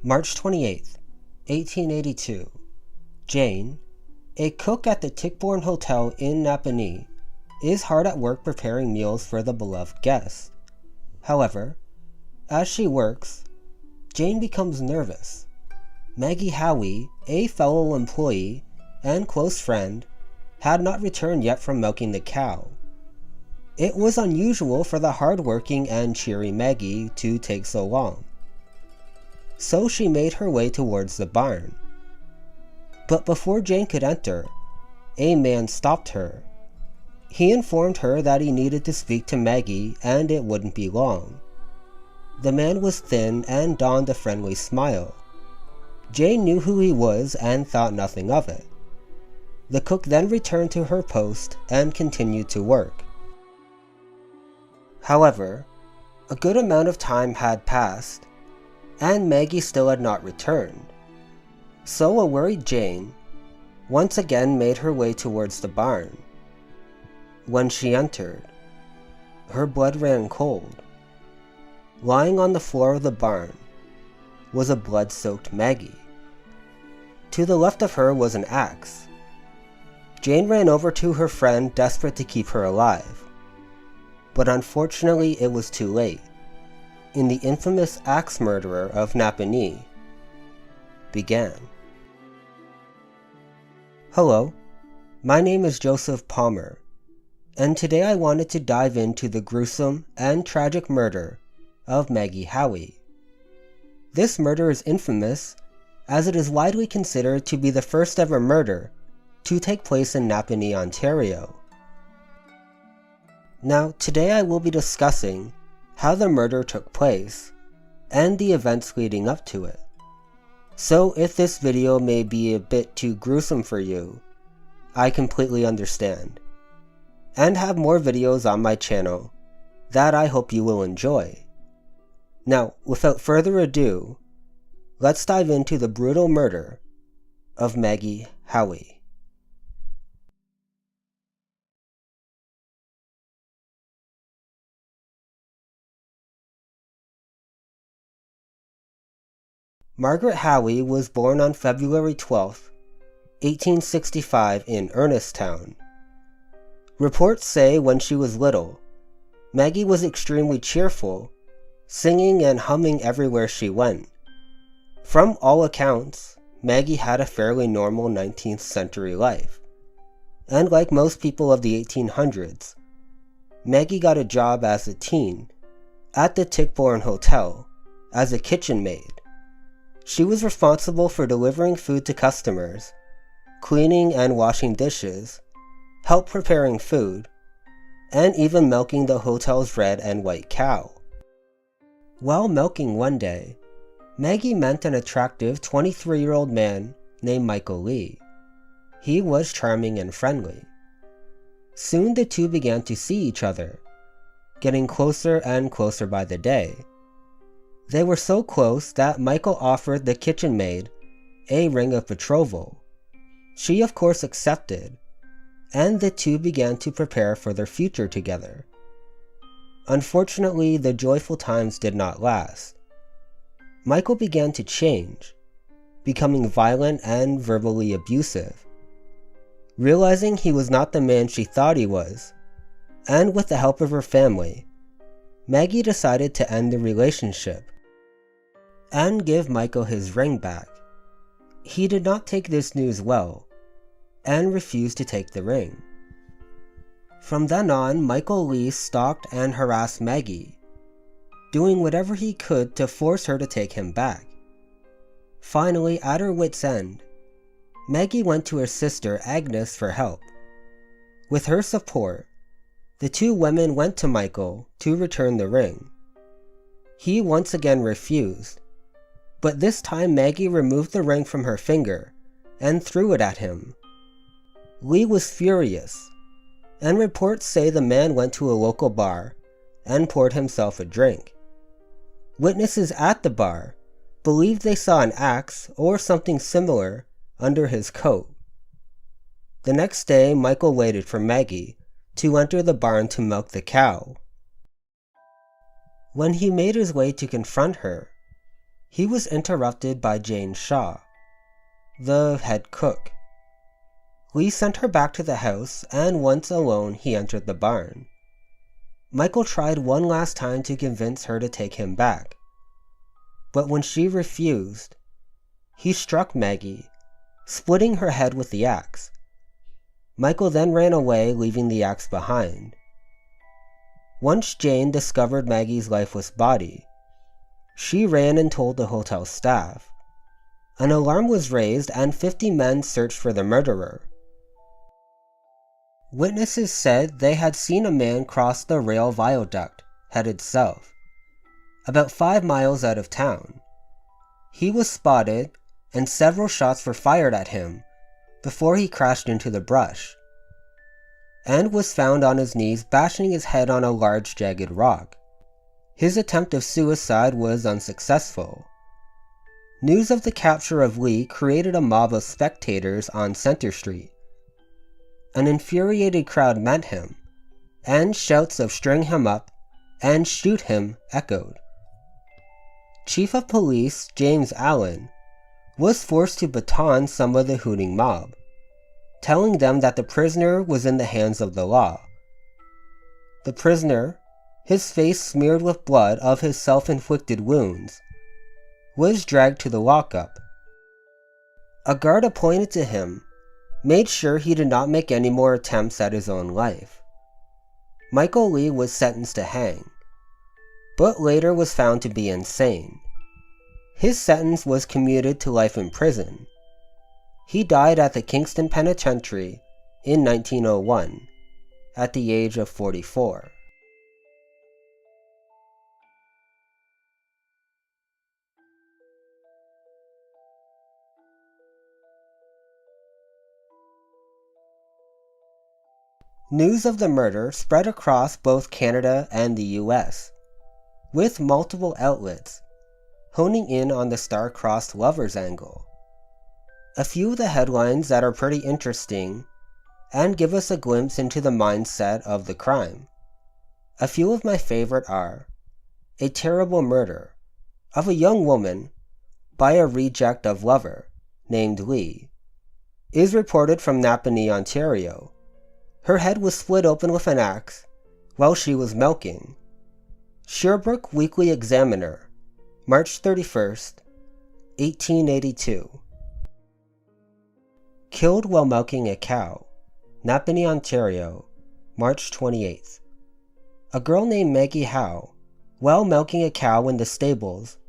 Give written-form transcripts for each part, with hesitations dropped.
March 28th, 1882. Jane, a cook at the Tichborne Hotel in Napanee, is hard at work preparing meals for the beloved guest. However, as she works, Jane becomes nervous. Maggie Howie, a fellow employee and close friend, had not returned yet from milking the cow. It was unusual for the hard-working and cheery Maggie to take so long. So she made her way towards the barn. But before Jane could enter, a man stopped her. He informed her that he needed to speak to Maggie and it wouldn't be long. The man was thin and donned a friendly smile. Jane knew who he was and thought nothing of it. The cook then returned to her post and continued to work. However, a good amount of time had passed, and Maggie still had not returned. So a worried Jane once again made her way towards the barn. When she entered, her blood ran cold. Lying on the floor of the barn was a blood-soaked Maggie. To the left of her was an axe. Jane ran over to her friend, desperate to keep her alive. But unfortunately it was too late, and the infamous axe murderer of Napanee began. Hello, my name is Joseph Palmer, and today I wanted to dive into the gruesome and tragic murder of Maggie Howie. This murder is infamous as it is widely considered to be the first ever murder to take place in Napanee, Ontario. Now, today I will be discussing how the murder took place and the events leading up to it. So if this video may be a bit too gruesome for you, I completely understand, and have more videos on my channel that I hope you will enjoy. Now, without further ado, let's dive into the brutal murder of Maggie Howie. Margaret Howie was born on February 12, 1865 in Ernestown. Reports say when she was little, Maggie was extremely cheerful, singing and humming everywhere she went. From all accounts, Maggie had a fairly normal 19th century life. And like most people of the 1800s, Maggie got a job as a teen at the Tichborne Hotel as a kitchen maid. She was responsible for delivering food to customers, cleaning and washing dishes, help preparing food, and even milking the hotel's red and white cow. While milking one day, Maggie met an attractive 23-year-old man named Michael Lee. He was charming and friendly. Soon the two began to see each other, getting closer and closer by the day. They were so close that Michael offered the kitchen maid a ring of betrothal. She of course accepted, and the two began to prepare for their future together. Unfortunately, the joyful times did not last. Michael began to change, becoming violent and verbally abusive. Realizing he was not the man she thought he was, and with the help of her family, Maggie decided to end the relationship and give Michael his ring back. He did not take this news well, and refused to take the ring. From then on, Michael Lee stalked and harassed Maggie, doing whatever he could to force her to take him back. Finally, at her wit's end, Maggie went to her sister Agnes for help. With her support, the two women went to Michael to return the ring. He once again refused, but this time Maggie removed the ring from her finger and threw it at him. Lee was furious, and reports say the man went to a local bar and poured himself a drink. Witnesses at the bar believed they saw an axe or something similar under his coat. The next day, Michael waited for Maggie to enter the barn to milk the cow. When he made his way to confront her, He was interrupted by Jane Shaw, the head cook. Lee sent her back to the house, and once alone he entered the barn. Michael tried one last time to convince her to take him back, but when she refused, he struck Maggie, splitting her head with the axe. Michael then ran away, leaving the axe behind. Once Jane discovered Maggie's lifeless body, she ran and told the hotel staff. An alarm was raised and 50 men searched for the murderer. Witnesses said they had seen a man cross the rail viaduct, headed south, about 5 miles out of town. He was spotted, and several shots were fired at him before he crashed into the brush, and was found on his knees bashing his head on a large jagged rock. His attempt of suicide was unsuccessful. News of the capture of Lee created a mob of spectators on Center Street. An infuriated crowd met him, and shouts of "string him up" and "shoot him" echoed. Chief of Police James Allen was forced to baton some of the hooting mob, telling them that the prisoner was in the hands of the law. The prisoner, his face smeared with blood of his self-inflicted wounds, was dragged to the lockup. A guard appointed to him made sure he did not make any more attempts at his own life. Michael Lee was sentenced to hang, but later was found to be insane. His sentence was commuted to life in prison. He died at the Kingston Penitentiary in 1901, at the age of 44. News of the murder spread across both Canada and the US, with multiple outlets honing in on the star-crossed lovers angle. A few of the headlines that are pretty interesting and give us a glimpse into the mindset of the crime. A few of my favorite are: a terrible murder of a young woman by a reject of lover named Lee is reported from Napanee, Ontario. Her head was split open with an axe while she was milking. Sherbrooke Weekly Examiner, March 31st, 1882. Killed while milking a cow, Napanee, Ontario, March 28th. A girl named Maggie Howe, while milking a cow in the stables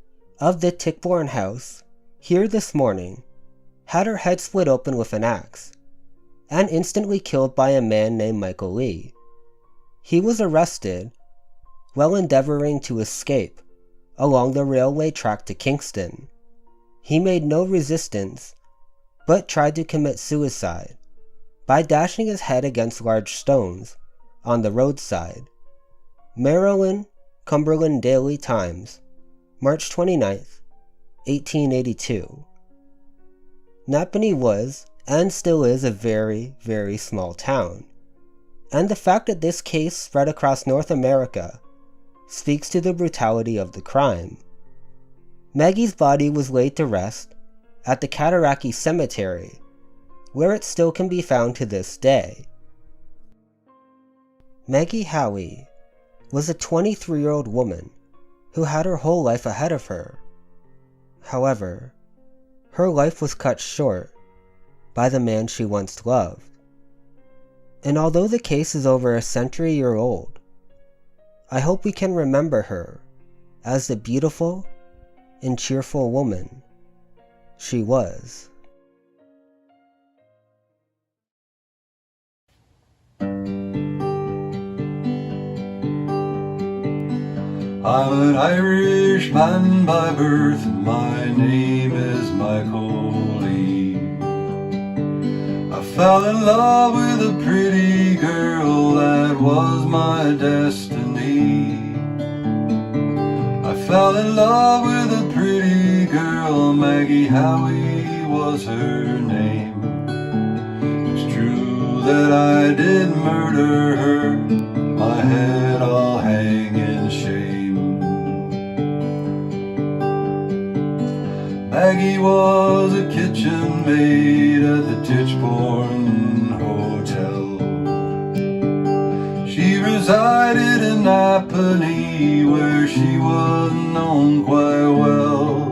of the Tichborne House here this morning, had her head split open with an axe, and instantly killed by a man named Michael Lee. He was arrested while endeavoring to escape along the railway track to Kingston. He made no resistance, but tried to commit suicide by dashing his head against large stones on the roadside. Maryland Cumberland Daily Times, March 29th, 1882. Napanee was, and still is, a very, very small town, and the fact that this case spread across North America speaks to the brutality of the crime. Maggie's body was laid to rest at the Cataraqui Cemetery, where it still can be found to this day. Maggie Howe was a 23-year-old woman who had her whole life ahead of her. However, her life was cut short by the man she once loved. And although the case is over a century old, I hope we can remember her as the beautiful and cheerful woman she was. I'm an Irishman by birth, and my name is Michael Lee. I fell in love with a pretty girl, that was my destiny. I fell in love with a pretty girl, Maggie Howe was her name. It's true that I did murder her, my head I'll hang in shame. kitchen maid at the Tichborne Hotel. She resided in Napanee, where she was known quite well.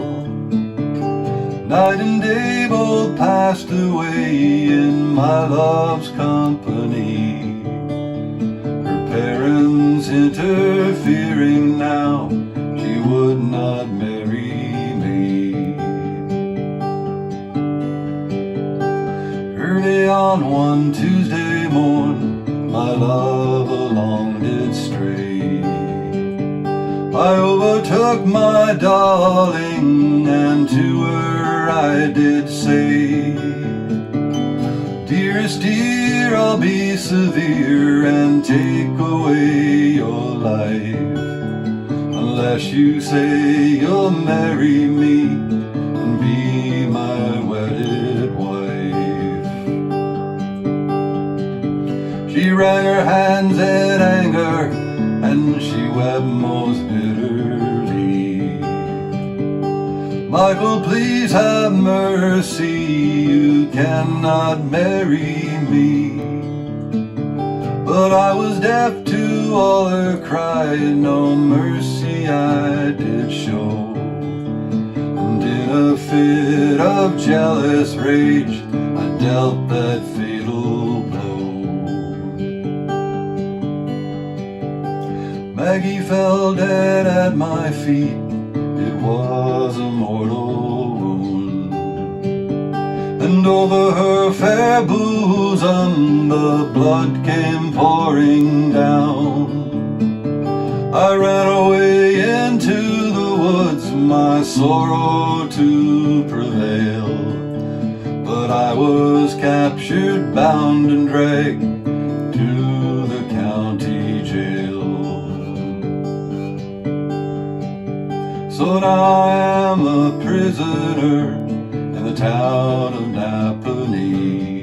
Night and day both passed away in my love's company. Her parents interfering now, she would not marry me. Early on one Tuesday morn, my love along did stray. I overtook my darling, and to her I did say, dearest dear, I'll be severe and take away your life, unless you say you'll marry me and be my wedded wife. She wrung her hands in anger, and she wept most bitterly. Michael, please have mercy, you cannot marry me. But I was deaf to all her cry, no mercy I did show. And in a fit of jealous rage, I dealt that fatal blow. Maggie fell dead at my feet, it was a mortal wound, and over her fair bosom the blood came pouring down. I ran away into the woods, my sorrow to prevail, but I was captured, bound and dragged to the county jail. So now I am a prisoner in the town of Napanee.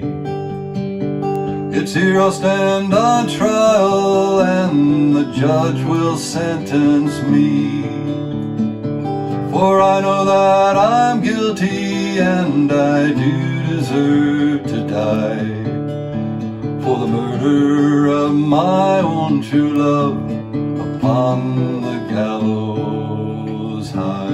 It's here I'll stand on trial, and the judge will sentence me. For I know that I'm guilty, and I do deserve to die, for the murder of my own true love upon the gallows high.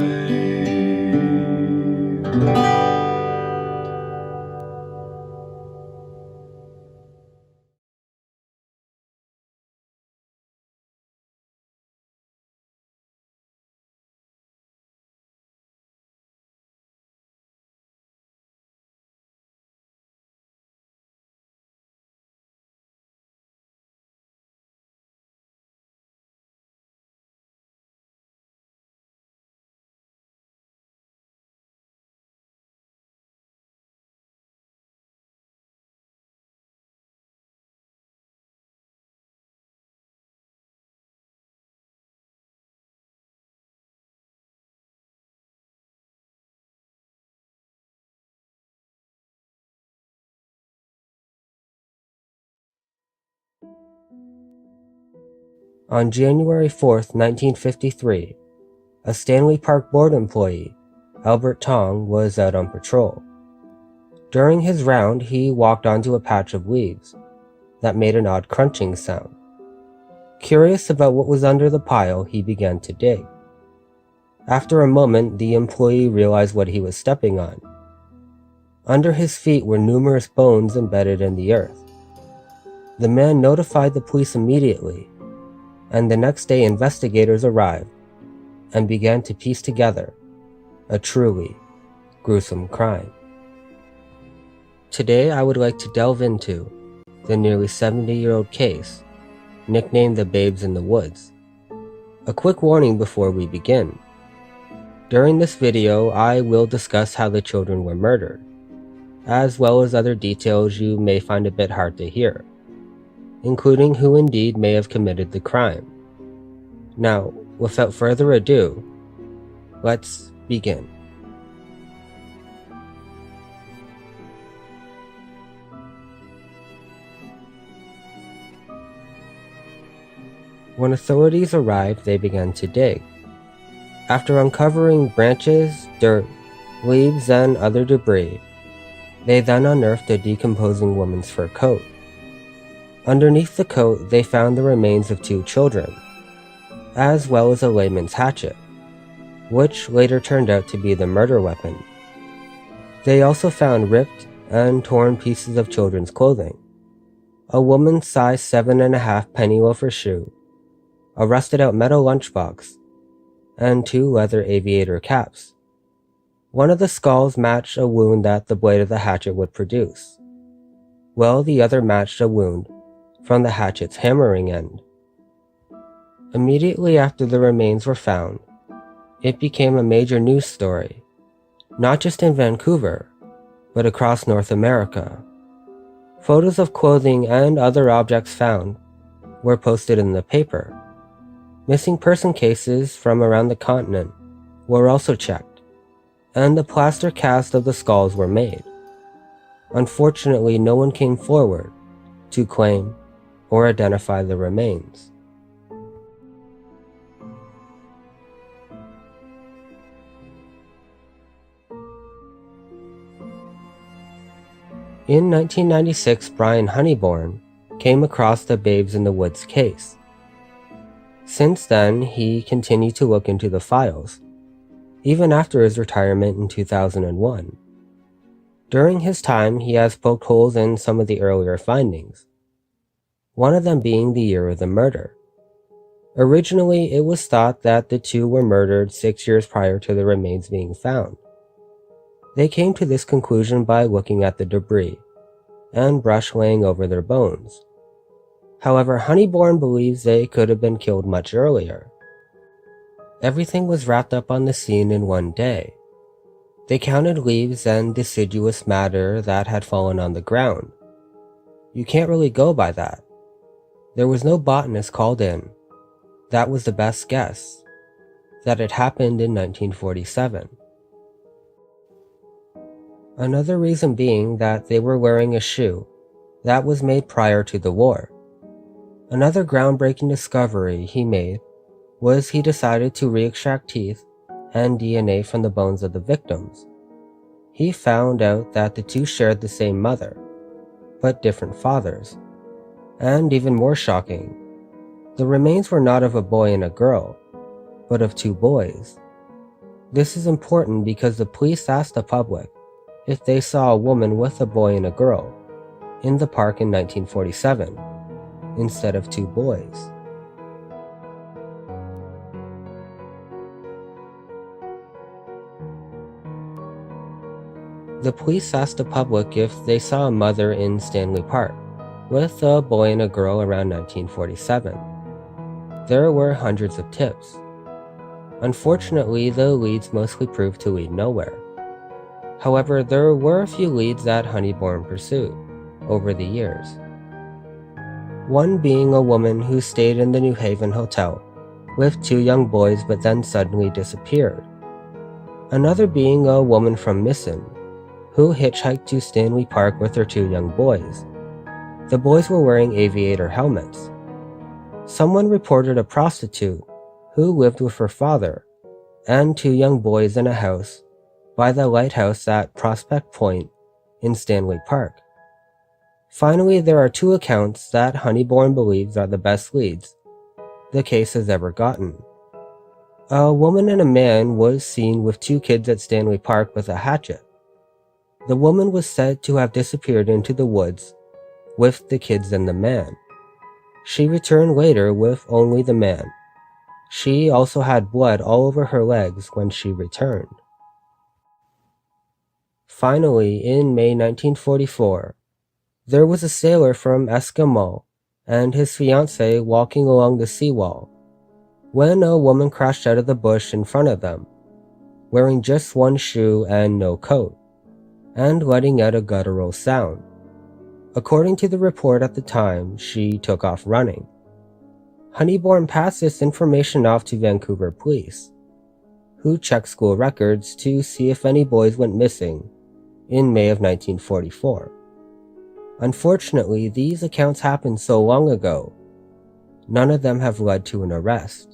On January 4th, 1953, a Stanley Park Board employee, Albert Tong, was out on patrol. During his round, he walked onto a patch of leaves that made an odd crunching sound. Curious about what was under the pile, he began to dig. After a moment, the employee realized what he was stepping on. Under his feet were numerous bones embedded in the earth. The man notified the police immediately, and the next day investigators arrived and began to piece together a truly gruesome crime. Today I would like to delve into the nearly 70-year-old case, nicknamed the Babes in the Woods. A quick warning before we begin. During this video, I will discuss how the children were murdered, as well as other details you may find a bit hard to hear, including who indeed may have committed the crime. Now, without further ado, let's begin. When authorities arrived, they began to dig. After uncovering branches, dirt, leaves, and other debris, They then unearthed a decomposing woman's fur coat. Underneath the coat, they found the remains of 2 children, as well as a layman's hatchet, which later turned out to be the murder weapon. They also found ripped and torn pieces of children's clothing, a woman's size 7.5 penny loafer shoe, a rusted-out metal lunchbox, and 2 leather aviator caps. One of the skulls matched a wound that the blade of the hatchet would produce, while the other matched a wound from the hatchet's hammering end. Immediately after the remains were found, it became a major news story, not just in Vancouver, but across North America. Photos of clothing and other objects found were posted in the paper. Missing person cases from around the continent were also checked, and a plaster cast of the skulls were made. Unfortunately, no one came forward to claim or identify the remains. In 1996, Brian Honeyborn came across the Babes in the Woods case. Since then, he continued to look into the files, even after his retirement in 2001. During his time, he has poked holes in some of the earlier findings, one of them being the year of the murder. Originally, it was thought that the 2 were murdered 6 years prior to the remains being found. They came to this conclusion by looking at the debris and brush laying over their bones. However, Honeyborn believes they could have been killed much earlier. Everything was wrapped up on the scene in one day. They counted leaves and deciduous matter that had fallen on the ground. You can't really go by that. There was no botanist called in. That was the best guess, that it happened in 1947. Another reason being that they were wearing a shoe that was made prior to the war. Another groundbreaking discovery he made was he decided to re-extract teeth and DNA from the bones of the victims. He found out that the 2 shared the same mother, but different fathers. And even more shocking, the remains were not of a boy and a girl, but of 2 boys. This is important because the police asked the public if they saw a woman with a boy and a girl in the park in 1947, instead of 2 boys. The police asked the public if they saw a mother in Stanley Park with a boy and a girl around 1947. There were hundreds of tips. Unfortunately, the leads mostly proved to lead nowhere. However, there were a few leads that Honeyborn pursued over the years. One being a woman who stayed in the New Haven Hotel with 2 young boys but then suddenly disappeared. Another being a woman from Misson who hitchhiked to Stanley Park with her 2 young boys. The boys were wearing aviator helmets. Someone reported a prostitute who lived with her father and 2 young boys in a house by the lighthouse at Prospect Point in Stanley Park. Finally, there are 2 accounts that Honeyborn believes are the best leads the case has ever gotten. A woman and a man was seen with 2 kids at Stanley Park with a hatchet. The woman was said to have disappeared into the woods with the kids and the man. She returned later with only the man. She also had blood all over her legs when she returned. Finally, in May 1944, there was a sailor from Eskimo and his fiancée walking along the seawall when a woman crashed out of the bush in front of them, wearing just 1 shoe and no coat, and letting out a guttural sound. According to the report at the time, she took off running. Honeyborn passed this information off to Vancouver police, who checked school records to see if any boys went missing in May of 1944. Unfortunately, these accounts happened so long ago, none of them have led to an arrest.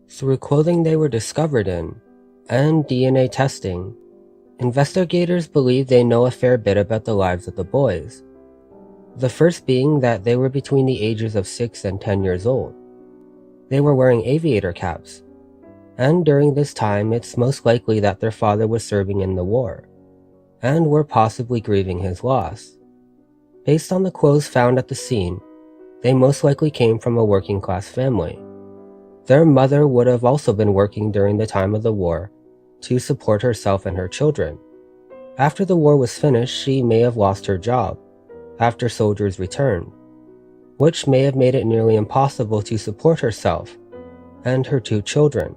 Through clothing they were discovered in, and DNA testing, investigators believe they know a fair bit about the lives of the boys. The first being that they were between the ages of 6 and 10 years old. They were wearing aviator caps, and during this time it's most likely that their father was serving in the war, and were possibly grieving his loss. Based on the clothes found at the scene, they most likely came from a working-class family. Their mother would have also been working during the time of the war to support herself and her children. After the war was finished, she may have lost her job after soldiers returned, which may have made it nearly impossible to support herself and her 2 children.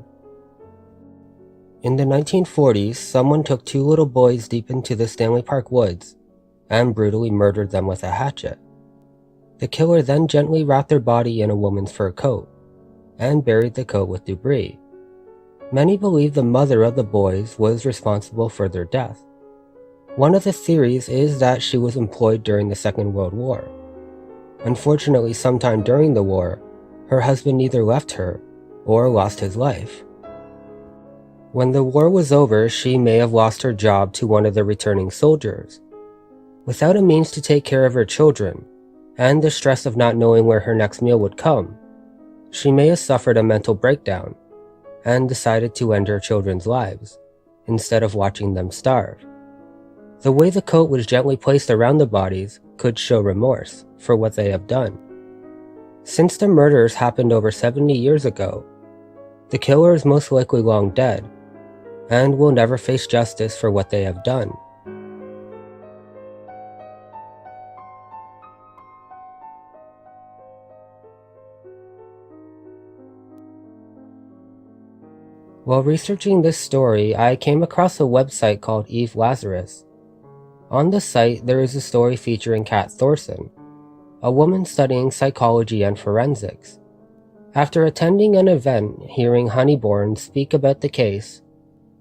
In the 1940s, someone took 2 little boys deep into the Stanley Park woods and brutally murdered them with a hatchet. The killer then gently wrapped their body in a woman's fur coat and buried the coat with debris. Many believe the mother of the boys was responsible for their death. One of the theories is that she was employed during the Second World War. Unfortunately, sometime during the war, her husband either left her or lost his life. When the war was over, she may have lost her job to one of the returning soldiers. Without a means to take care of her children, and the stress of not knowing where her next meal would come, she may have suffered a mental breakdown and decided to end her children's lives, instead of watching them starve. The way the coat was gently placed around the bodies could show remorse for what they have done. Since the murders happened over 70 years ago, the killer is most likely long dead, and will never face justice for what they have done. While researching this story, I came across a website called Eve Lazarus. On the site, there is a story featuring Kat Thorson, a woman studying psychology and forensics. After attending an event hearing Honeyborn speak about the case,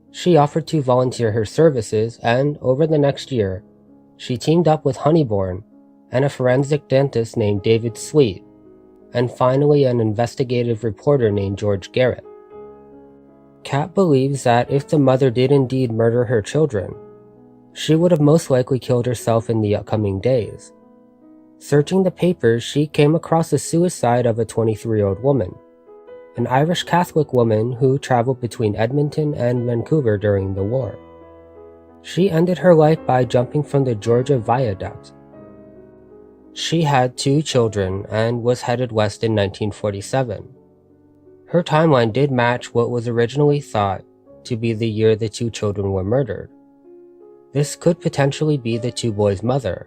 she offered to volunteer her services, and over the next year, she teamed up with Honeyborn and a forensic dentist named David Sweet, and finally an investigative reporter named George Garrett. Kat believes that if the mother did indeed murder her children, she would have most likely killed herself in the upcoming days. Searching the papers, she came across the suicide of a 23-year-old woman, an Irish Catholic woman who traveled between Edmonton and Vancouver during the war. She ended her life by jumping from the Georgia Viaduct. She had 2 children and was headed west in 1947. Her timeline did match what was originally thought to be the year the 2 children were murdered. This could potentially be the 2 boys' mother.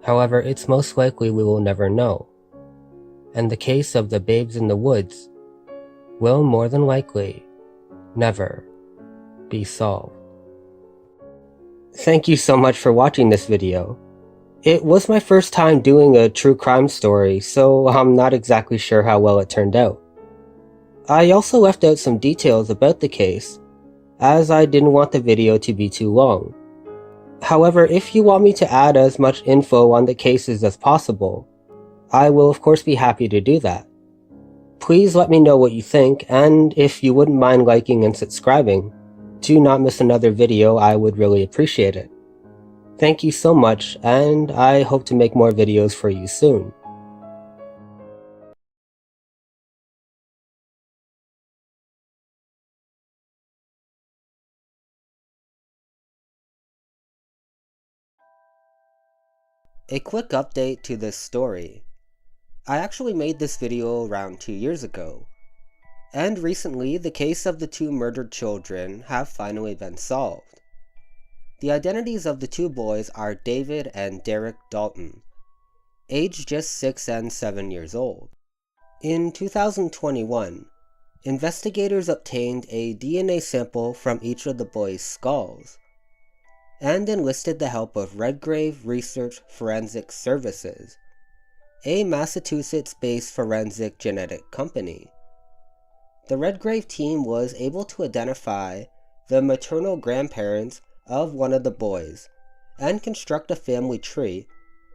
However, it's most likely we will never know, and the case of the babes in the woods will more than likely never be solved. Thank you so much for watching this video. It was my first time doing a true crime story, so I'm not exactly sure how well it turned out. I also left out some details about the case, as I didn't want the video to be too long. However, if you want me to add as much info on the cases as possible, I will of course be happy to do that. Please let me know what you think, and if you wouldn't mind liking and subscribing to not miss another video, I would really appreciate it. Thank you so much, and I hope to make more videos for you soon. A quick update to this story. I actually made this video around 2 years ago, and recently the case of the 2 murdered children have finally been solved. The identities of the 2 boys are David and Derek Dalton, aged just 6 and 7 years old. In 2021, investigators obtained a DNA sample from each of the boys' skulls, and enlisted the help of Redgrave Research Forensic Services, a Massachusetts-based forensic genetic company. The Redgrave team was able to identify the maternal grandparents of one of the boys and construct a family tree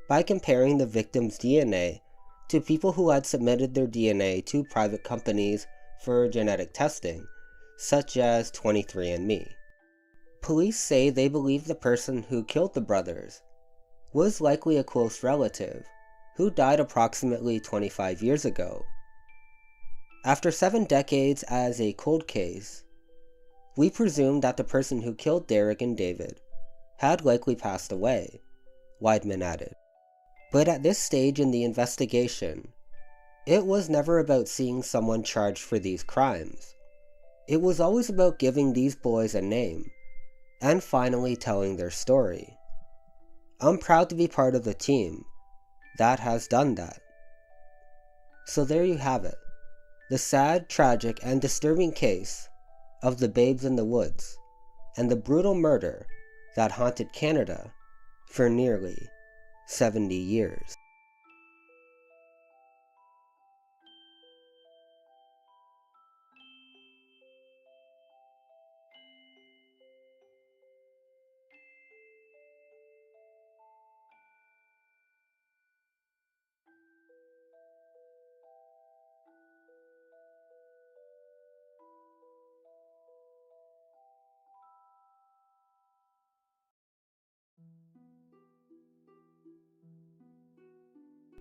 by comparing the victim's DNA to people who had submitted their DNA to private companies for genetic testing, such as 23andMe. Police say they believe the person who killed the brothers was likely a close relative who died approximately 25 years ago. After 7 decades as a cold case, we presume that the person who killed Derek and David had likely passed away, Weidman added. But at this stage in the investigation, it was never about seeing someone charged for these crimes. It was always about giving these boys a name and finally telling their story. I'm proud to be part of the team that has done that. So there you have it, the sad, tragic, and disturbing case of the Babes in the Woods and the brutal murder that haunted Canada for nearly 70 years.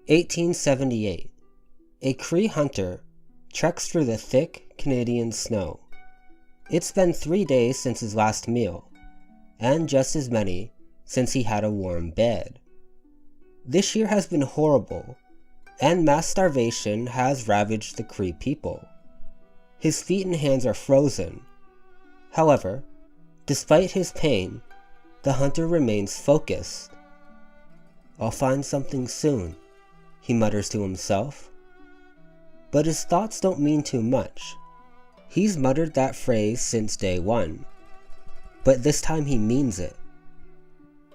(1878). A Cree hunter treks through the thick Canadian snow. It's been 3 days since his last meal, and just as many since he had a warm bed. This year has been horrible, and mass starvation has ravaged the Cree people. His feet and hands are frozen. However, despite his pain, the hunter remains focused. "I'll find something soon," he mutters to himself. But his thoughts don't mean too much. He's muttered that phrase since day one, but this time he means it.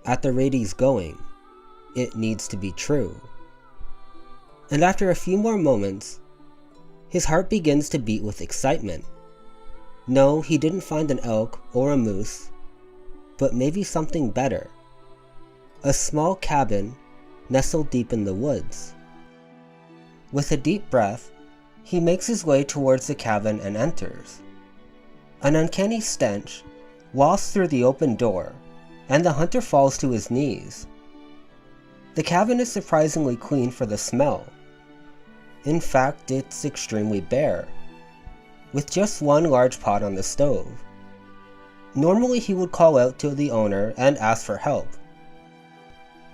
At the rate he's going, it needs to be true. And after a few more moments, his heart begins to beat with excitement. No, he didn't find an elk or a moose, but maybe something better. A small cabin nestled deep in the woods. With a deep breath, he makes his way towards the cabin and enters. An uncanny stench wafts through the open door, and the hunter falls to his knees. The cabin is surprisingly clean for the smell. In fact, it's extremely bare, with just one large pot on the stove. Normally he would call out to the owner and ask for help,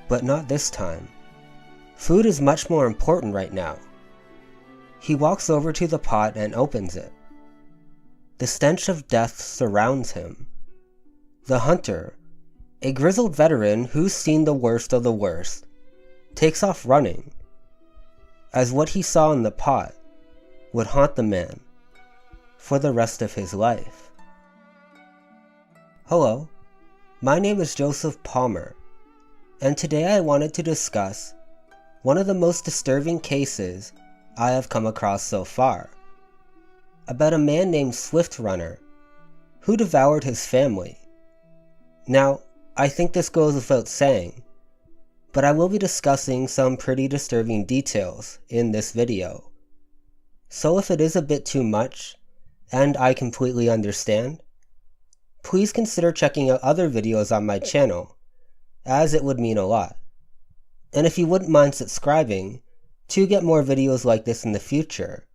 but not this time. Food is much more important right now. He walks over to the pot and opens it. The stench of death surrounds him. The hunter, a grizzled veteran who's seen the worst of the worst, takes off running, as what he saw in the pot would haunt the man for the rest of his life. Hello, my name is Joseph Palmer, and today I wanted to discuss one of the most disturbing cases I have come across so far, about a man named Swift Runner who devoured his family. Now, I think this goes without saying, but I will be discussing some pretty disturbing details in this video. So if it is a bit too much, and I completely understand, please consider checking out other videos on my channel, as it would mean a lot. And if you wouldn't mind subscribing to get more videos like this in the future,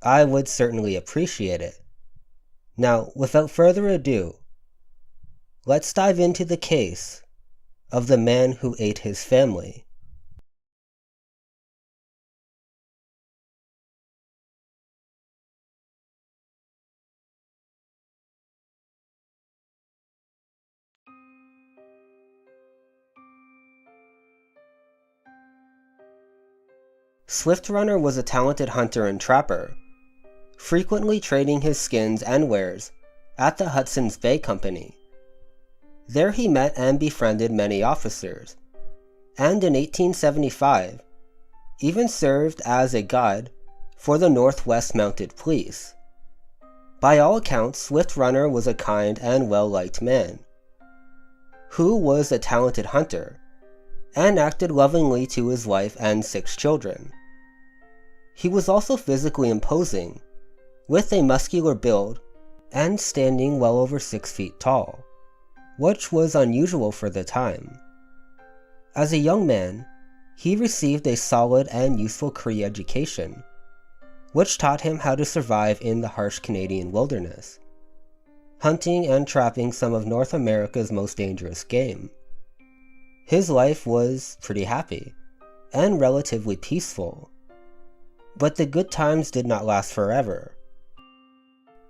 I would certainly appreciate it. Now, without further ado, let's dive into the case of the man who ate his family. Swift Runner was a talented hunter and trapper, frequently trading his skins and wares at the Hudson's Bay Company. There he met and befriended many officers, and in 1875 even served as a guide for the Northwest Mounted Police. By all accounts, Swift Runner was a kind and well-liked man, who was a talented hunter, and acted lovingly to his wife and 6 children. He was also physically imposing, with a muscular build and standing well over 6 feet tall, which was unusual for the time. As a young man, he received a solid and useful Cree education, which taught him how to survive in the harsh Canadian wilderness, hunting and trapping some of North America's most dangerous game. His life was pretty happy and relatively peaceful, but the good times did not last forever.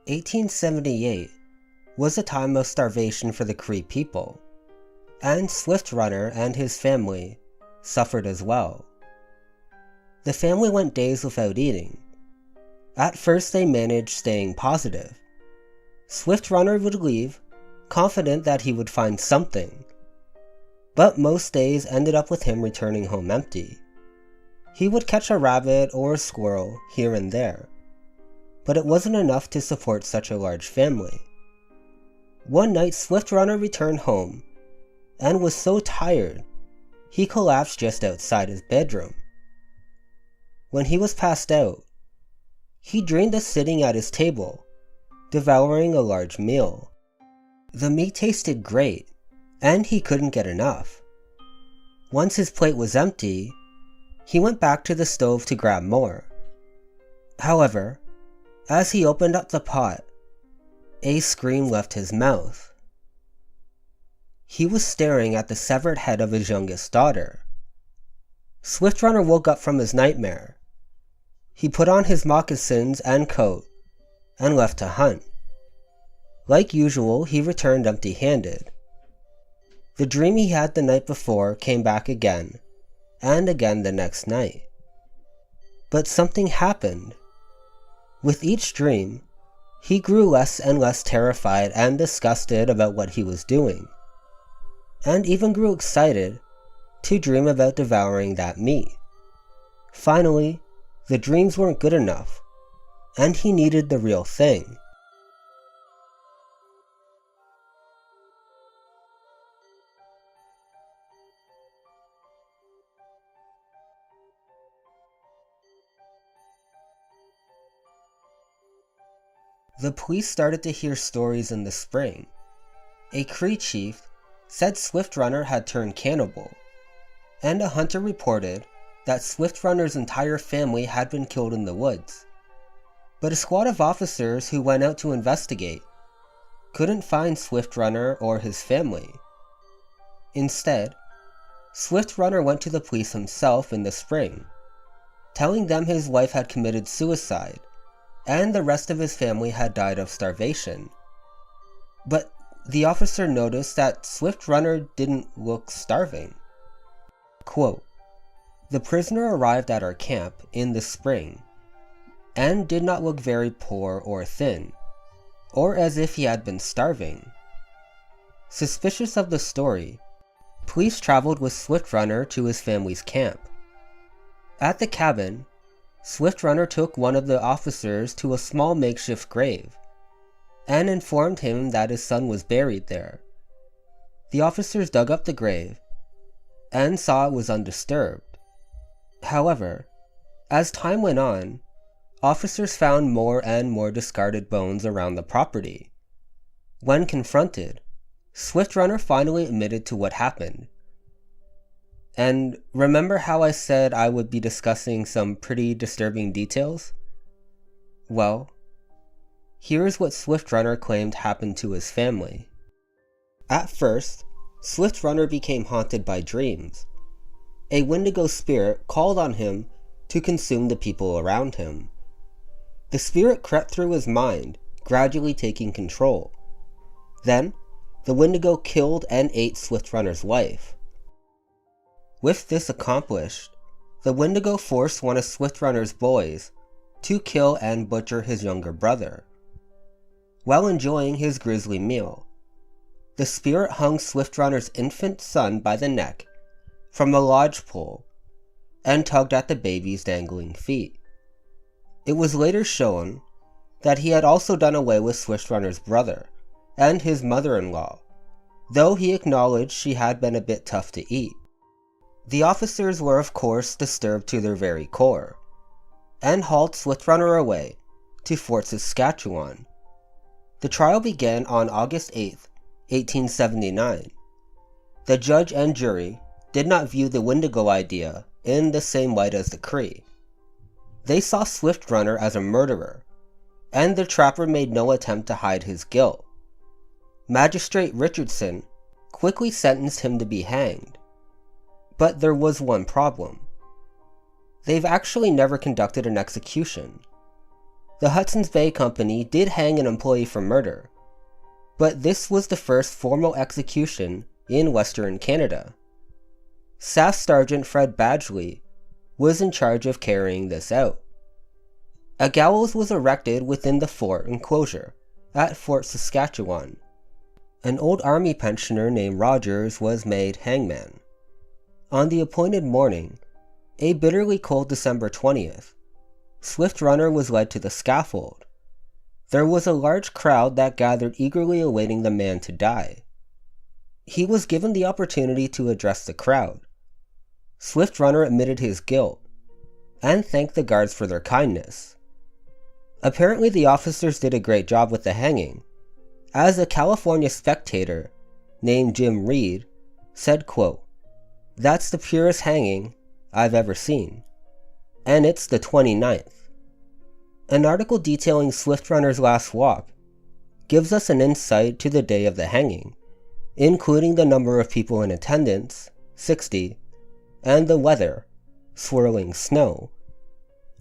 1878 was a time of starvation for the Cree people, and Swift Runner and his family suffered as well. The family went days without eating. At first they managed staying positive. Swift Runner would leave, confident that he would find something, but most days ended up with him returning home empty. He would catch a rabbit or a squirrel here and there, but it wasn't enough to support such a large family. One night Swift Runner returned home and was so tired he collapsed just outside his bedroom. When he was passed out, he dreamed of sitting at his table, devouring a large meal. The meat tasted great, and he couldn't get enough. Once his plate was empty, he went back to the stove to grab more. However, as he opened up the pot, a scream left his mouth. He was staring at the severed head of his youngest daughter. Swift Runner woke up from his nightmare. He put on his moccasins and coat and left to hunt. Like usual, he returned empty-handed. The dream he had the night before came back again, and again the next night. But something happened. With each dream, he grew less and less terrified and disgusted about what he was doing, and even grew excited to dream about devouring that meat. Finally, the dreams weren't good enough, and he needed the real thing. The police started to hear stories in the spring. A Cree chief said Swift Runner had turned cannibal, and a hunter reported that Swift Runner's entire family had been killed in the woods. But a squad of officers who went out to investigate couldn't find Swift Runner or his family. Instead, Swift Runner went to the police himself in the spring, telling them his wife had committed suicide and the rest of his family had died of starvation. But the officer noticed that Swift Runner didn't look starving. Quote, "The prisoner arrived at our camp in the spring and did not look very poor or thin, or as if he had been starving." Suspicious of the story, police traveled with Swift Runner to his family's camp. At the cabin, Swift Runner took one of the officers to a small makeshift grave and informed him that his son was buried there. The officers dug up the grave and saw it was undisturbed. However, as time went on, officers found more and more discarded bones around the property. When confronted, Swift Runner finally admitted to what happened. And remember how I said I would be discussing some pretty disturbing details? Well, here's what Swift Runner claimed happened to his family. At first, Swift Runner became haunted by dreams. A Wendigo spirit called on him to consume the people around him. The spirit crept through his mind, gradually taking control. Then, the Wendigo killed and ate Swift Runner's wife. With this accomplished, the Wendigo forced one of Swift Runner's boys to kill and butcher his younger brother. While enjoying his grisly meal, the spirit hung Swift Runner's infant son by the neck from a lodge pole and tugged at the baby's dangling feet. It was later shown that he had also done away with Swift Runner's brother and his mother-in-law, though he acknowledged she had been a bit tough to eat. The officers were of course disturbed to their very core, and hauled Swift Runner away to Fort Saskatchewan. The trial began on August 8, 1879. The judge and jury did not view the Wendigo idea in the same light as the Cree. They saw Swift Runner as a murderer, and the trapper made no attempt to hide his guilt. Magistrate Richardson quickly sentenced him to be hanged. But there was one problem. They've actually never conducted an execution. The Hudson's Bay Company did hang an employee for murder, but this was the first formal execution in Western Canada. Staff Sergeant Fred Badgley was in charge of carrying this out. A gallows was erected within the fort enclosure at Fort Saskatchewan. An old army pensioner named Rogers was made hangman. On the appointed morning, a bitterly cold December 20th, Swift Runner was led to the scaffold. There was a large crowd that gathered eagerly awaiting the man to die. He was given the opportunity to address the crowd. Swift Runner admitted his guilt and thanked the guards for their kindness. Apparently the officers did a great job with the hanging, as a California Spectator named Jim Reed said, quote, "That's the purest hanging I've ever seen, and it's the 29th. An article detailing Swift Runner's last walk gives us an insight to the day of the hanging, including the number of people in attendance, 60, and the weather, swirling snow.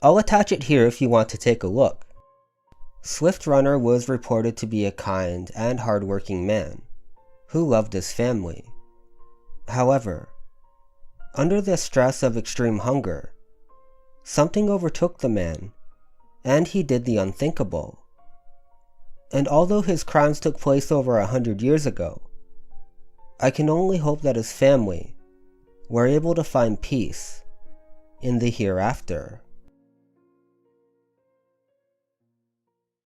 I'll attach it here if you want to take a look." Swift Runner was reported to be a kind and hard-working man who loved his family. However, under the stress of extreme hunger, something overtook the man, and he did the unthinkable. And although his crimes took place over 100 years ago, I can only hope that his family were able to find peace in the hereafter.